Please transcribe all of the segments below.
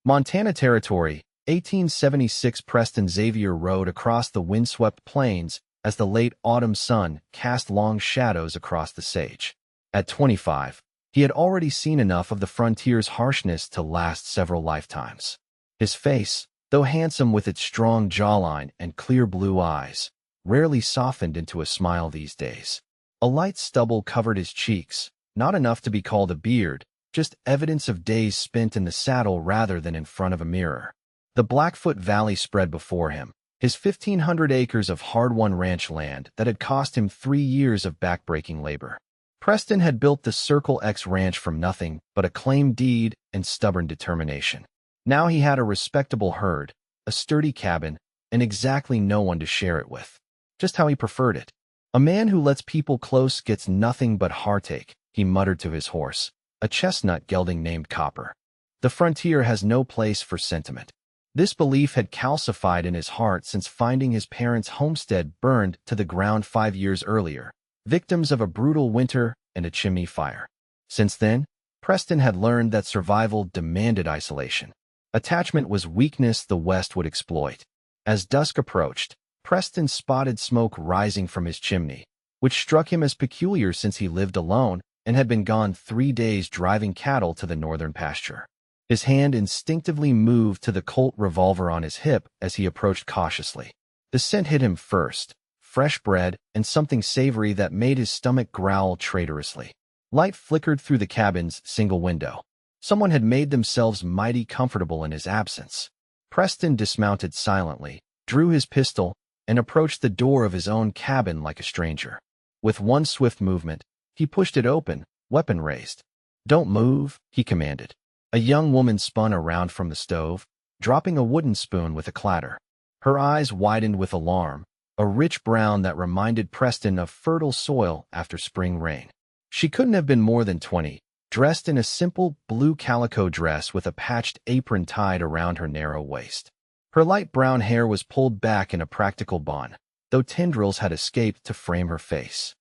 Montana Territory, 1876. Preston Xavier rode across the windswept plains as the late autumn sun cast long shadows across the sage. At 25, he had already seen enough of the frontier's harshness to last several lifetimes. His face, though handsome with its strong jawline and clear blue eyes, rarely softened into a smile these days. A light stubble covered his cheeks, not enough to be called a beard, just evidence of days spent in the saddle rather than in front of a mirror. The Blackfoot Valley spread before him, his 1,500 acres of hard-won ranch land that had cost him 3 years of backbreaking labor. Preston had built the Circle X ranch from nothing but a claim deed and stubborn determination. Now he had a respectable herd, a sturdy cabin, and exactly no one to share it with. Just how he preferred it. A man who lets people close gets nothing but heartache, he muttered to his horse, a chestnut gelding named Copper. The frontier has no place for sentiment. This belief had calcified in his heart since finding his parents' homestead burned to the ground 5 years earlier, victims of a brutal winter and a chimney fire. Since then, Preston had learned that survival demanded isolation. Attachment was weakness the West would exploit. As dusk approached, Preston spotted smoke rising from his chimney, which struck him as peculiar since he lived alone and had been gone 3 days driving cattle to the northern pasture. His hand instinctively moved to the Colt revolver on his hip as he approached cautiously. The scent hit him first, fresh bread and something savory that made his stomach growl traitorously. Light flickered through the cabin's single window. Someone had made themselves mighty comfortable in his absence. Preston dismounted silently, drew his pistol, and approached the door of his own cabin like a stranger. With one swift movement, he pushed it open, weapon raised. "Don't move," he commanded. A young woman spun around from the stove, dropping a wooden spoon with a clatter. Her eyes widened with alarm, a rich brown that reminded Preston of fertile soil after spring rain. She couldn't have been more than 20, dressed in a simple blue calico dress with a patched apron tied around her narrow waist. Her light brown hair was pulled back in a practical bun, though tendrils had escaped to frame her face.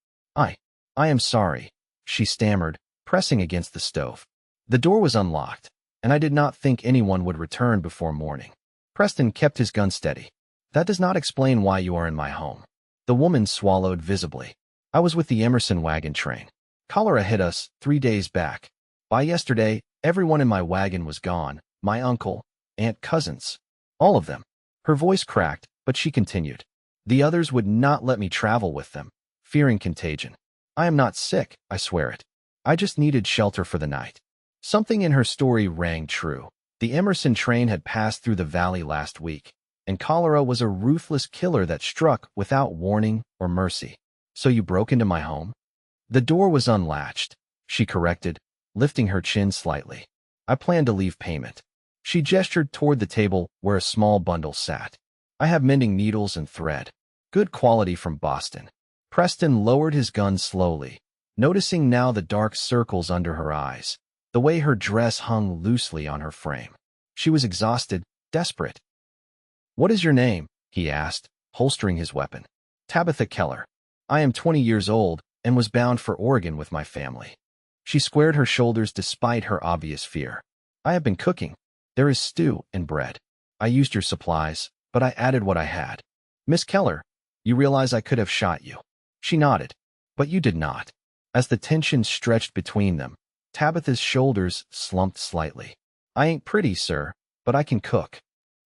I am sorry," she stammered, pressing against the stove. The door was unlocked, and I did not think anyone would return before morning. Preston kept his gun steady. "That does not explain why you are in my home." The woman swallowed visibly. "I was with the Emerson wagon train. Cholera hit us 3 days back. By yesterday, everyone in my wagon was gone, my uncle, aunt, cousins. All of them." Her voice cracked, but she continued. "The others would not let me travel with them, fearing contagion. I am not sick, I swear it. I just needed shelter for the night." Something in her story rang true. The Emerson train had passed through the valley last week, and cholera was a ruthless killer that struck without warning or mercy. "So you broke into my home?" "The door was unlatched," she corrected, lifting her chin slightly. "I plan to leave payment." She gestured toward the table where a small bundle sat. "I have mending needles and thread. Good quality from Boston." Preston lowered his gun slowly, noticing now the dark circles under her eyes, the way her dress hung loosely on her frame. She was exhausted, desperate. "What is your name?" he asked, holstering his weapon. "Tabitha Keller. I am 20 years old and was bound for Oregon with my family." She squared her shoulders despite her obvious fear. "I have been cooking. There is stew and bread. I used your supplies, but I added what I had." "Miss Keller, you realize I could have shot you." She nodded. "But you did not." As the tension stretched between them, Tabitha's shoulders slumped slightly. "I ain't pretty, sir, but I can cook."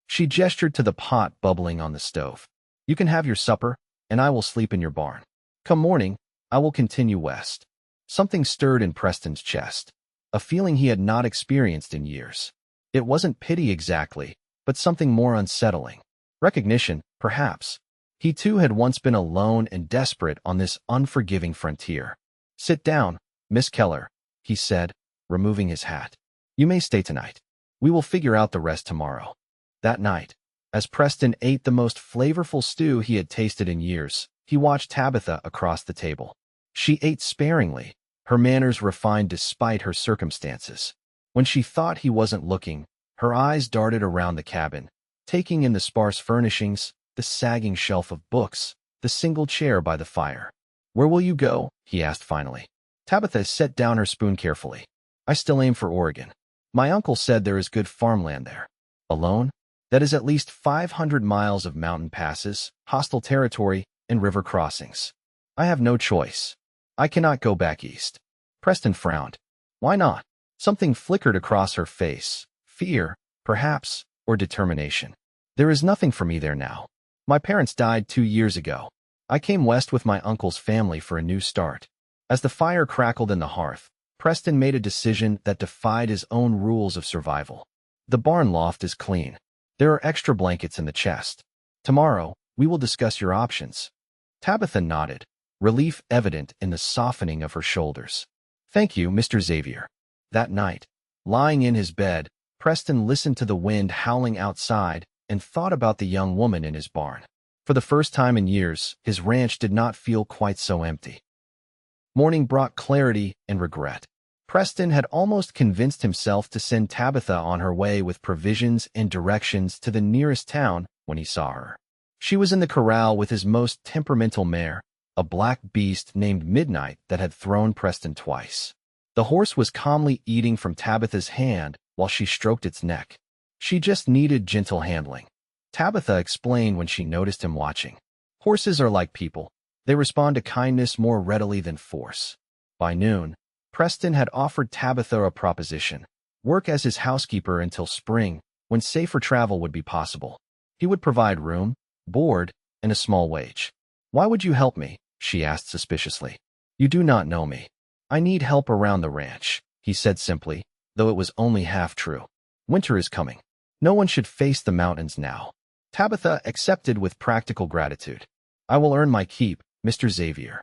She gestured to the pot bubbling on the stove. "You can have your supper, and I will sleep in your barn. Come morning, I will continue west." Something stirred in Preston's chest, a feeling he had not experienced in years. It wasn't pity exactly, but something more unsettling. Recognition, perhaps. He too had once been alone and desperate on this unforgiving frontier. "Sit down, Miss Keller," he said, removing his hat. "You may stay tonight. We will figure out the rest tomorrow." That night, as Preston ate the most flavorful stew he had tasted in years, he watched Tabitha across the table. She ate sparingly, her manners refined despite her circumstances. When she thought he wasn't looking, her eyes darted around the cabin, taking in the sparse furnishings, the sagging shelf of books, the single chair by the fire. "Where will you go?" he asked finally. Tabitha set down her spoon carefully. "I still aim for Oregon." My uncle said there is good farmland there. Alone? That is at least 500 miles of mountain passes, hostile territory, and river crossings. I have no choice. I cannot go back east. Preston frowned. Why not? Something flickered across her face. Fear, perhaps, or determination. There is nothing for me there now. My parents died 2 years ago. I came west with my uncle's family for a new start. As the fire crackled in the hearth, Preston made a decision that defied his own rules of survival. The barn loft is clean. There are extra blankets in the chest. Tomorrow, we will discuss your options. Tabitha nodded, relief evident in the softening of her shoulders. Thank you, Mr. Xavier. That night, lying in his bed, Preston listened to the wind howling outside and thought about the young woman in his barn. For the first time in years, his ranch did not feel quite so empty. Morning brought clarity and regret. Preston had almost convinced himself to send Tabitha on her way with provisions and directions to the nearest town when he saw her. She was in the corral with his most temperamental mare, a black beast named Midnight that had thrown Preston twice. The horse was calmly eating from Tabitha's hand while she stroked its neck. She just needed gentle handling. Tabitha explained when she noticed him watching. Horses are like people. They respond to kindness more readily than force. By noon, Preston had offered Tabitha a proposition: work as his housekeeper until spring, when safer travel would be possible. He would provide room, board, and a small wage. Why would you help me? She asked suspiciously. You do not know me. I need help around the ranch, he said simply, though it was only half true. Winter is coming. No one should face the mountains now. Tabitha accepted with practical gratitude. I will earn my keep, Mr. Xavier.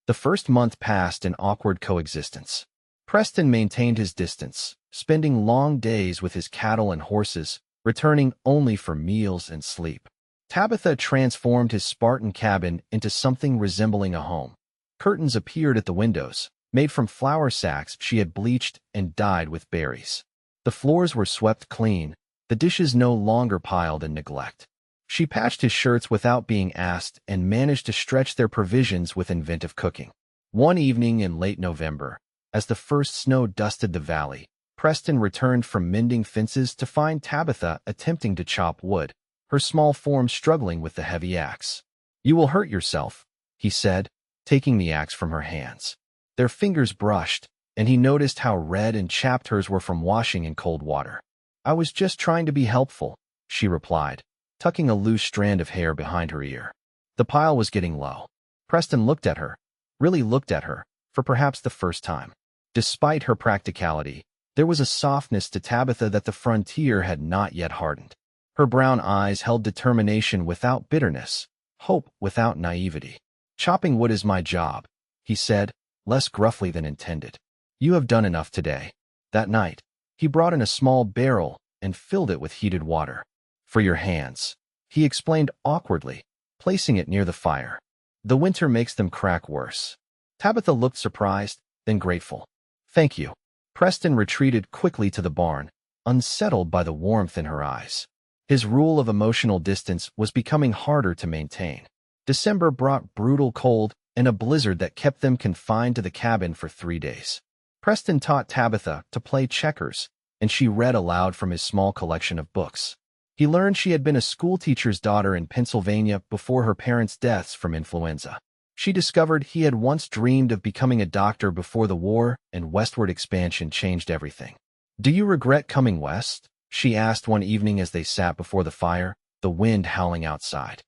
The first month passed in awkward coexistence. Preston maintained his distance, spending long days with his cattle and horses, returning only for meals and sleep. Tabitha transformed his Spartan cabin into something resembling a home. Curtains appeared at the windows, made from flour sacks she had bleached and dyed with berries. The floors were swept clean, the dishes no longer piled in neglect. She patched his shirts without being asked and managed to stretch their provisions with inventive cooking. One evening in late November, as the first snow dusted the valley, Preston returned from mending fences to find Tabitha attempting to chop wood, her small form struggling with the heavy axe. You will hurt yourself, he said, taking the axe from her hands. Their fingers brushed, and he noticed how red and chapped hers were from washing in cold water. I was just trying to be helpful, she replied, tucking a loose strand of hair behind her ear. The pile was getting low. Preston looked at her, really looked at her, for perhaps the first time. Despite her practicality, there was a softness to Tabitha that the frontier had not yet hardened. Her brown eyes held determination without bitterness, hope without naivety. Chopping wood is my job, he said, less gruffly than intended. You have done enough today. That night, he brought in a small barrel and filled it with heated water. For your hands, he explained awkwardly, placing it near the fire. The winter makes them crack worse. Tabitha looked surprised, then grateful. Thank you. Preston retreated quickly to the barn, unsettled by the warmth in her eyes. His rule of emotional distance was becoming harder to maintain. December brought brutal cold and a blizzard that kept them confined to the cabin for 3 days. Preston taught Tabitha to play checkers, and she read aloud from his small collection of books. He learned she had been a schoolteacher's daughter in Pennsylvania before her parents' deaths from influenza. She discovered he had once dreamed of becoming a doctor before the war and westward expansion changed everything. Do you regret coming west? She asked one evening as they sat before the fire, the wind howling outside.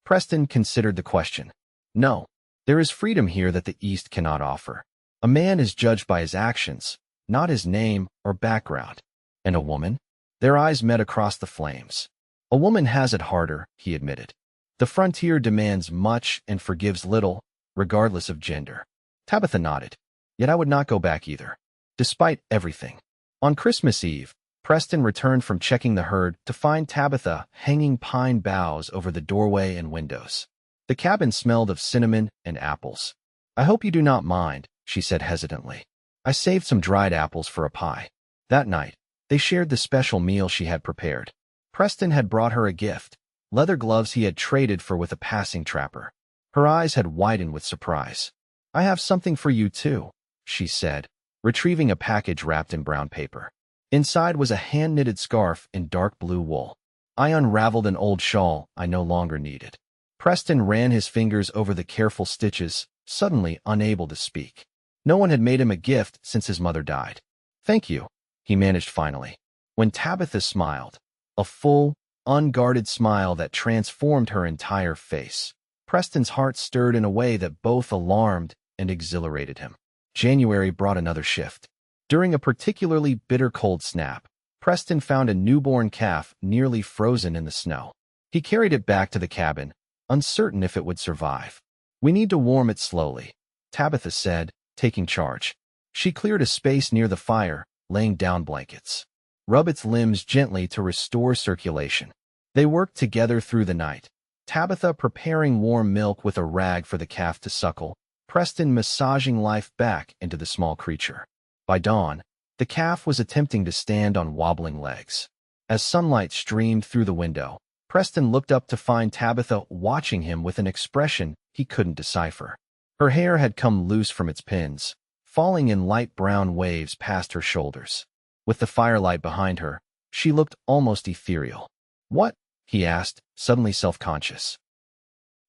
Preston considered the question. No, there is freedom here that the East cannot offer. A man is judged by his actions, not his name or background. And a woman? Their eyes met across the flames. A woman has it harder, he admitted. The frontier demands much and forgives little, regardless of gender. Tabitha nodded. Yet I would not go back either. Despite everything. On Christmas Eve, Preston returned from checking the herd to find Tabitha hanging pine boughs over the doorway and windows. The cabin smelled of cinnamon and apples. I hope you do not mind, she said hesitantly. I saved some dried apples for a pie. That night, they shared the special meal she had prepared. Preston had brought her a gift, leather gloves he had traded for with a passing trapper. Her eyes had widened with surprise. I have something for you too, she said, retrieving a package wrapped in brown paper. Inside was a hand-knitted scarf in dark blue wool. I unraveled an old shawl I no longer needed. Preston ran his fingers over the careful stitches, suddenly unable to speak. No one had made him a gift since his mother died. "Thank you," he managed finally. When Tabitha smiled, a full, unguarded smile that transformed her entire face, Preston's heart stirred in a way that both alarmed and exhilarated him. January brought another shift. During a particularly bitter cold snap, Preston found a newborn calf nearly frozen in the snow. He carried it back to the cabin, uncertain if it would survive. "We need to warm it slowly," Tabitha said, taking charge. She cleared a space near the fire, laying down blankets. "Rub its limbs gently to restore circulation." They worked together through the night, Tabitha preparing warm milk with a rag for the calf to suckle, Preston massaging life back into the small creature. By dawn, the calf was attempting to stand on wobbling legs. As sunlight streamed through the window, Preston looked up to find Tabitha watching him with an expression he couldn't decipher. Her hair had come loose from its pins, falling in light brown waves past her shoulders. With the firelight behind her, she looked almost ethereal. "What?" he asked, suddenly self-conscious.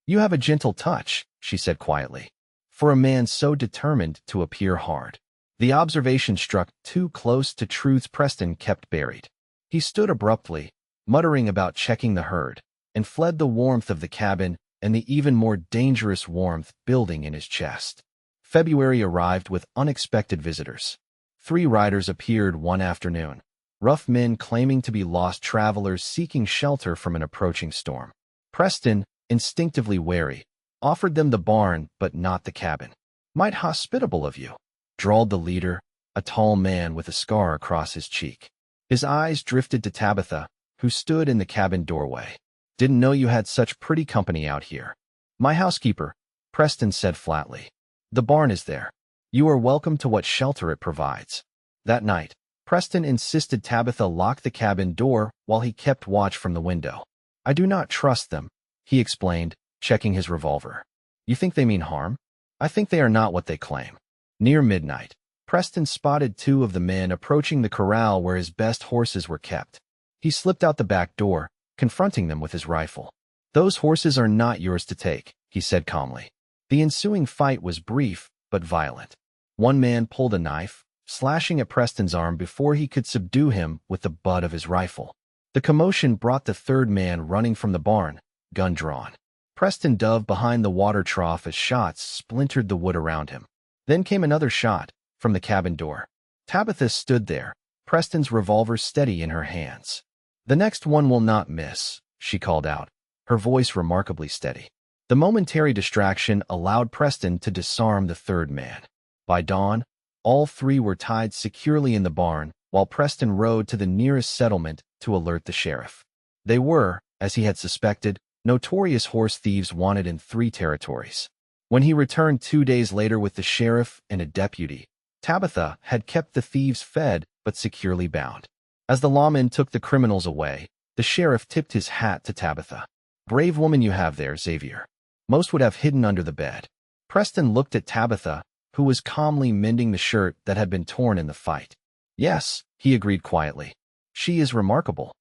"You have a gentle touch," she said quietly, for a man so determined to appear hard. The observation struck too close to truths Preston kept buried. He stood abruptly, muttering about checking the herd, and fled the warmth of the cabin and the even more dangerous warmth building in his chest. February arrived with unexpected visitors. 3 riders appeared one afternoon, rough men claiming to be lost travelers seeking shelter from an approaching storm. Preston, instinctively wary, offered them the barn but not the cabin. "Might hospitable of you," drawled the leader, a tall man with a scar across his cheek. His eyes drifted to Tabitha, who stood in the cabin doorway. "Didn't know you had such pretty company out here." "My housekeeper," Preston said flatly. "The barn is there. You are welcome to what shelter it provides." That night, Preston insisted Tabitha lock the cabin door while he kept watch from the window. "I do not trust them," he explained, checking his revolver. "You think they mean harm? I think they are not what they claim." Near midnight, Preston spotted 2 of the men approaching the corral where his best horses were kept. He slipped out the back door, confronting them with his rifle. "Those horses are not yours to take," he said calmly. The ensuing fight was brief but violent. One man pulled a knife, slashing at Preston's arm before he could subdue him with the butt of his rifle. The commotion brought the 3rd man running from the barn, gun drawn. Preston dove behind the water trough as shots splintered the wood around him. Then came another shot, from the cabin door. Tabitha stood there, Preston's revolver steady in her hands. "The next one will not miss," she called out, her voice remarkably steady. The momentary distraction allowed Preston to disarm the 3rd man. By dawn, all 3 were tied securely in the barn, while Preston rode to the nearest settlement to alert the sheriff. They were, as he had suspected, notorious horse thieves wanted in 3 territories. When he returned 2 days later with the sheriff and a deputy, Tabitha had kept the thieves fed but securely bound. As the lawmen took the criminals away, the sheriff tipped his hat to Tabitha. "Brave woman you have there, Xavier. Most would have hidden under the bed." Preston looked at Tabitha, who was calmly mending the shirt that had been torn in the fight. "Yes," he agreed quietly. "She is remarkable."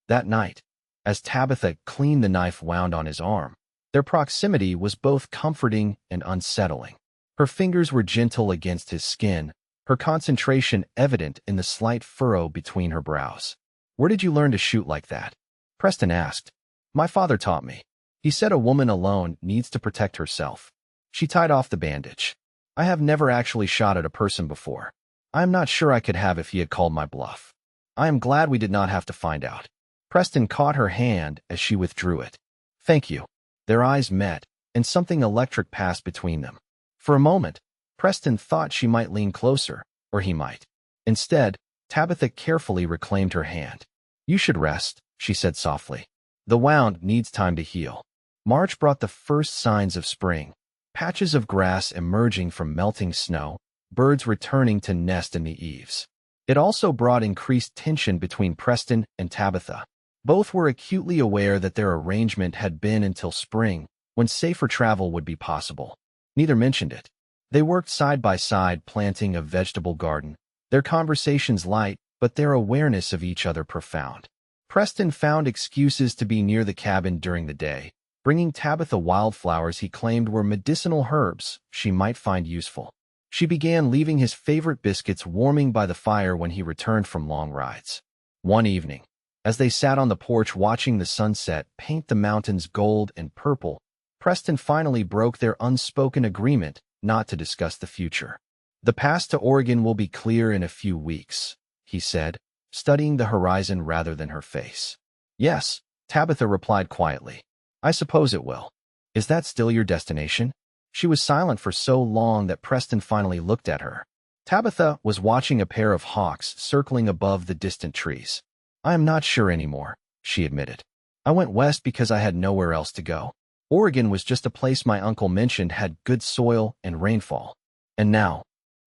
That night, as Tabitha cleaned the knife wound on his arm, their proximity was both comforting and unsettling. Her fingers were gentle against his skin, her concentration evident in the slight furrow between her brows. "Where did you learn to shoot like that?" Preston asked. "My father taught me. He said a woman alone needs to protect herself." She tied off the bandage. "I have never actually shot at a person before. I am not sure I could have if he had called my bluff. I am glad we did not have to find out." Preston caught her hand as she withdrew it. "Thank you." Their eyes met, and something electric passed between them. For a moment, Preston thought she might lean closer, or he might. Instead, Tabitha carefully reclaimed her hand. "You should rest," she said softly. "The wound needs time to heal." March brought the first signs of spring, patches of grass emerging from melting snow, birds returning to nest in the eaves. It also brought increased tension between Preston and Tabitha. Both were acutely aware that their arrangement had been until spring, when safer travel would be possible. Neither mentioned it. They worked side by side planting a vegetable garden, their conversations light but their awareness of each other profound. Preston found excuses to be near the cabin during the day, bringing Tabitha wildflowers he claimed were medicinal herbs she might find useful. She began leaving his favorite biscuits warming by the fire when he returned from long rides. One evening, as they sat on the porch watching the sunset paint the mountains gold and purple, Preston finally broke their unspoken agreement not to discuss the future. "The path to Oregon will be clear in a few weeks," he said, studying the horizon rather than her face. "Yes," Tabitha replied quietly. "I suppose it will. Is that still your destination?" She was silent for so long that Preston finally looked at her. Tabitha was watching a pair of hawks circling above the distant trees. "I am not sure anymore," she admitted. "I went west because I had nowhere else to go. Oregon was just a place my uncle mentioned had good soil and rainfall. And now,"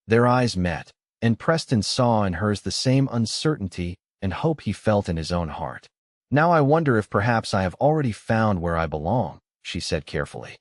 their eyes met, and Preston saw in hers the same uncertainty and hope he felt in his own heart. "Now I wonder if perhaps I have already found where I belong," she said carefully.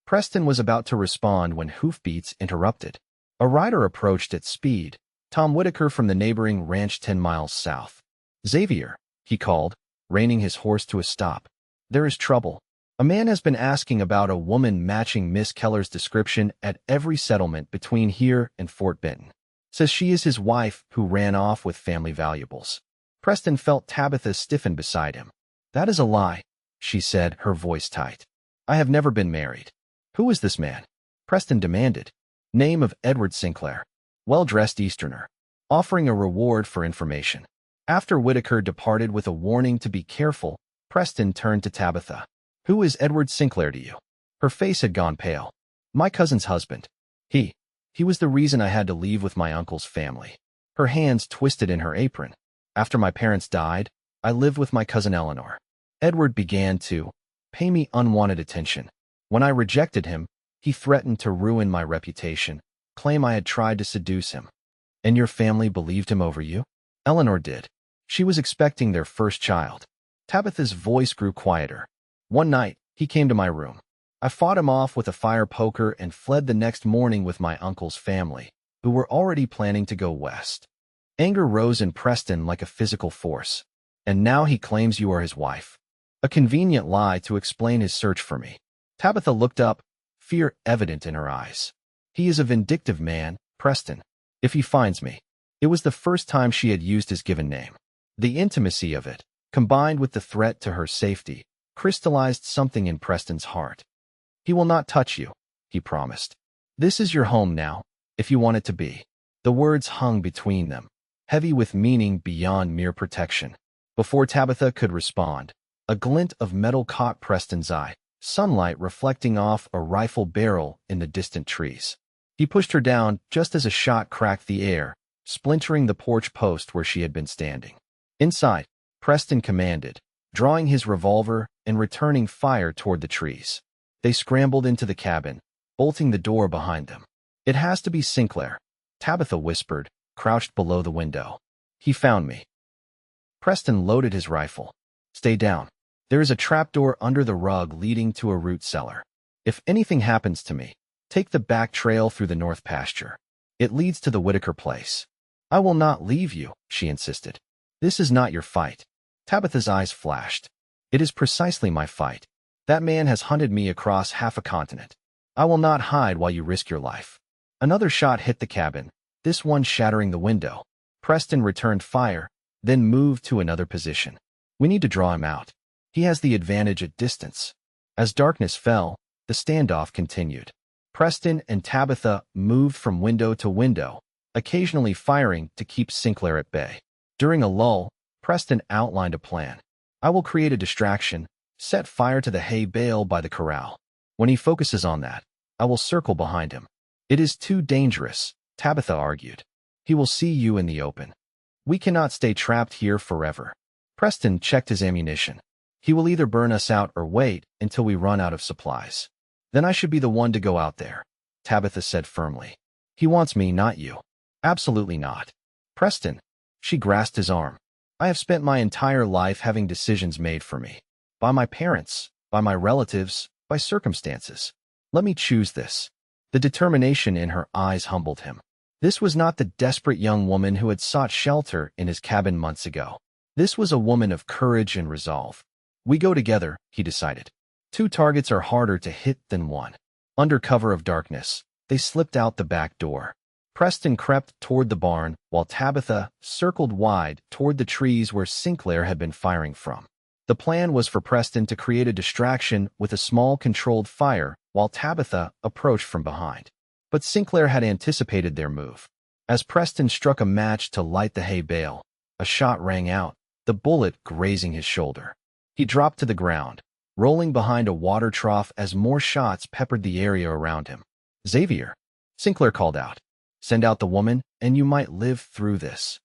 Preston was about to respond when hoofbeats interrupted. A rider approached at speed, Tom Whitaker from the neighboring ranch 10 miles south. "Xavier," he called, reining his horse to a stop. "There is trouble. A man has been asking about a woman matching Miss Keller's description at every settlement between here and Fort Benton. Says she is his wife who ran off with family valuables." Preston felt Tabitha stiffen beside him. "That is a lie," she said, her voice tight. "I have never been married." "Who is this man?" Preston demanded. "Name of Edward Sinclair. Well-dressed Easterner. Offering a reward for information." After Whitaker departed with a warning to be careful, Preston turned to Tabitha. "Who is Edward Sinclair to you?" Her face had gone pale. "My cousin's husband. He was the reason I had to leave with my uncle's family." Her hands twisted in her apron. "After my parents died, I lived with my cousin Eleanor. Edward began to pay me unwanted attention. When I rejected him, he threatened to ruin my reputation, claim I had tried to seduce him." "And your family believed him over you?" "Eleanor did. She was expecting their first child." Tabitha's voice grew quieter. "One night, he came to my room. I fought him off with a fire poker and fled the next morning with my uncle's family, who were already planning to go west." Anger rose in Preston like a physical force. "And now he claims you are his wife. A convenient lie to explain his search for me." Tabitha looked up, fear evident in her eyes. "He is a vindictive man, Preston. If he finds me." It was the first time she had used his given name. The intimacy of it, combined with the threat to her safety, crystallized something in Preston's heart. "He will not touch you," he promised. "This is your home now, if you want it to be." The words hung between them, heavy with meaning beyond mere protection. Before Tabitha could respond, a glint of metal caught Preston's eye, sunlight reflecting off a rifle barrel in the distant trees. He pushed her down just as a shot cracked the air, splintering the porch post where she had been standing. "Inside," Preston commanded, drawing his revolver and returning fire toward the trees. They scrambled into the cabin, bolting the door behind them. "It has to be Sinclair," Tabitha whispered, crouched below the window. "He found me." Preston loaded his rifle. "Stay down. There is a trapdoor under the rug leading to a root cellar. If anything happens to me, take the back trail through the north pasture. It leads to the Whitaker place." "I will not leave you," she insisted. "This is not your fight." Tabitha's eyes flashed. "It is precisely my fight. That man has hunted me across half a continent. I will not hide while you risk your life." Another shot hit the cabin, this one shattering the window. Preston returned fire, then moved to another position. "We need to draw him out. He has the advantage at distance." As darkness fell, the standoff continued. Preston and Tabitha moved from window to window, occasionally firing to keep Sinclair at bay. During a lull, Preston outlined a plan. "I will create a distraction, set fire to the hay bale by the corral. When he focuses on that, I will circle behind him." "It is too dangerous," Tabitha argued. "He will see you in the open. We cannot stay trapped here forever." Preston checked his ammunition. "He will either burn us out or wait until we run out of supplies. Then I should be the one to go out there," Tabitha said firmly. "He wants me, not you." "Absolutely not." "Preston," she grasped his arm. "I have spent my entire life having decisions made for me. By my parents, by my relatives, by circumstances. Let me choose this." The determination in her eyes humbled him. This was not the desperate young woman who had sought shelter in his cabin months ago. This was a woman of courage and resolve. We go together, he decided. Two targets are harder to hit than one. Under cover of darkness, they slipped out the back door. Preston crept toward the barn, while Tabitha circled wide toward the trees where Sinclair had been firing from. The plan was for Preston to create a distraction with a small controlled fire while Tabitha approached from behind. But Sinclair had anticipated their move. As Preston struck a match to light the hay bale, a shot rang out, the bullet grazing his shoulder. He dropped to the ground, rolling behind a water trough as more shots peppered the area around him. "Xavier," Sinclair called out. "Send out the woman, and you might live through this."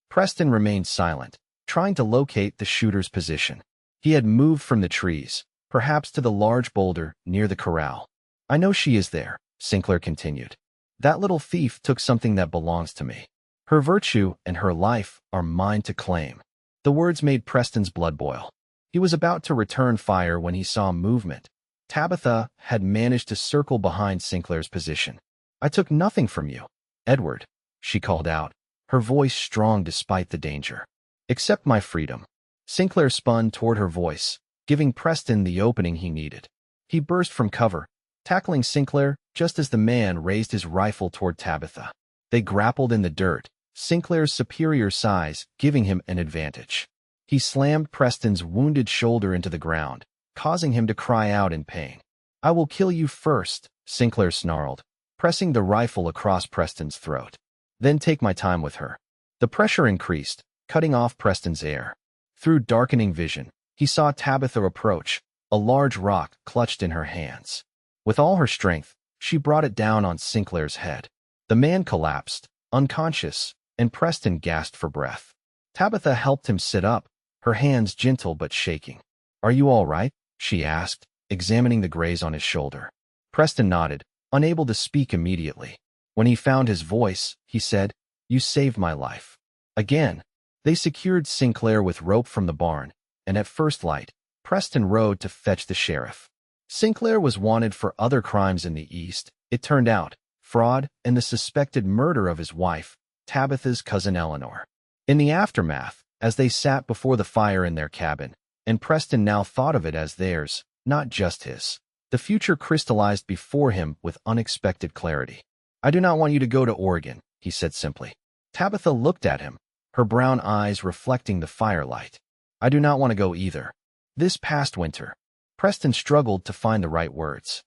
Preston remained silent, trying to locate the shooter's position. He had moved from the trees, perhaps to the large boulder near the corral. "I know she is there," Sinclair continued. "That little thief took something that belongs to me. Her virtue and her life are mine to claim." The words made Preston's blood boil. He was about to return fire when he saw movement. Tabitha had managed to circle behind Sinclair's position. "I took nothing from you, Edward," she called out, her voice strong despite the danger. "Except my freedom." Sinclair spun toward her voice, giving Preston the opening he needed. He burst from cover, tackling Sinclair just as the man raised his rifle toward Tabitha. They grappled in the dirt, Sinclair's superior size giving him an advantage. He slammed Preston's wounded shoulder into the ground, causing him to cry out in pain. "I will kill you first," Sinclair snarled, pressing the rifle across Preston's throat. "Then take my time with her." The pressure increased, cutting off Preston's air. Through darkening vision, he saw Tabitha approach, a large rock clutched in her hands. With all her strength, she brought it down on Sinclair's head. The man collapsed, unconscious, and Preston gasped for breath. Tabitha helped him sit up, her hands gentle but shaking. "Are you all right?" she asked, examining the graze on his shoulder. Preston nodded, unable to speak immediately. When he found his voice, he said, "You saved my life." Again, they secured Sinclair with rope from the barn, and at first light, Preston rode to fetch the sheriff. Sinclair was wanted for other crimes in the East, it turned out, fraud and the suspected murder of his wife, Tabitha's cousin Eleanor. In the aftermath, as they sat before the fire in their cabin, and Preston now thought of it as theirs, not just his, the future crystallized before him with unexpected clarity. "I do not want you to go to Oregon," he said simply. Tabitha looked at him, her brown eyes reflecting the firelight. "I do not want to go either. This past winter," Preston struggled to find the right words.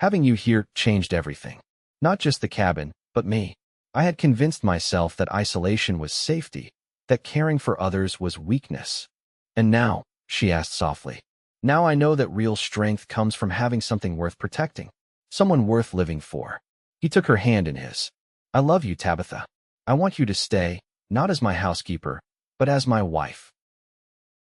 "Having you here changed everything. Not just the cabin, but me. I had convinced myself that isolation was safety, that caring for others was weakness. And now," she asked softly, "now I know that real strength comes from having something worth protecting, someone worth living for." He took her hand in his. "I love you, Tabitha. I want you to stay, not as my housekeeper, but as my wife."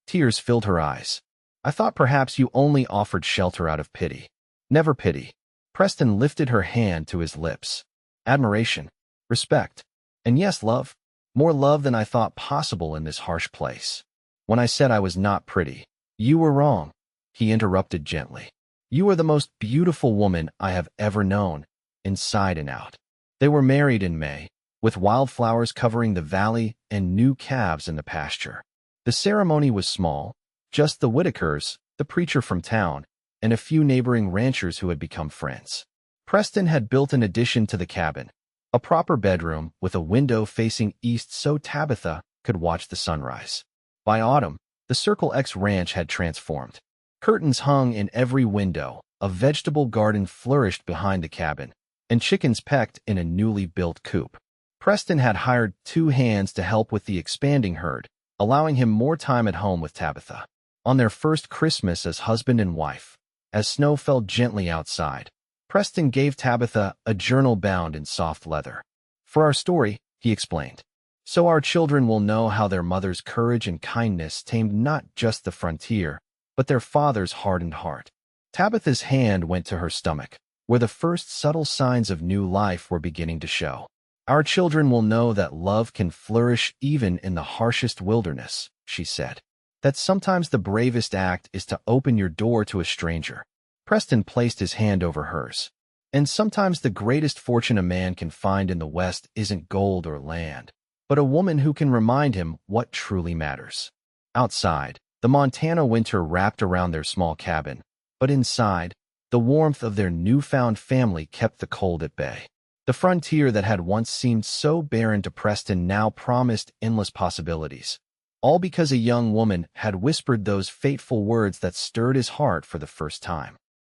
Tears filled her eyes. "I thought perhaps you only offered shelter out of pity." "Never pity." Preston lifted her hand to his lips. "Admiration, respect, and yes, love. More love than I thought possible in this harsh place. When I said I was not pretty, you were wrong," he interrupted gently. "You are the most beautiful woman I have ever known, inside and out." They were married in May, with wildflowers covering the valley and new calves in the pasture. The ceremony was small, just the Whitakers, the preacher from town, and a few neighboring ranchers who had become friends. Preston had built an addition to the cabin, a proper bedroom with a window facing east so Tabitha could watch the sunrise. By autumn, the Circle X ranch had transformed. Curtains hung in every window, a vegetable garden flourished behind the cabin, and chickens pecked in a newly built coop. Preston had hired 2 hands to help with the expanding herd, allowing him more time at home with Tabitha. On their first Christmas as husband and wife, as snow fell gently outside, Preston gave Tabitha a journal bound in soft leather. "For our story," he explained, "so our children will know how their mother's courage and kindness tamed not just the frontier, but their father's hardened heart." Tabitha's hand went to her stomach, where the first subtle signs of new life were beginning to show. "Our children will know that love can flourish even in the harshest wilderness," she said. "That sometimes the bravest act is to open your door to a stranger." Preston placed his hand over hers. And sometimes the greatest fortune a man can find in the West isn't gold or land, but a woman who can remind him what truly matters. Outside, the Montana winter wrapped around their small cabin, but inside, the warmth of their newfound family kept the cold at bay. The frontier that had once seemed so barren to Preston now promised endless possibilities, all because a young woman had whispered those fateful words that stirred his heart for the first time.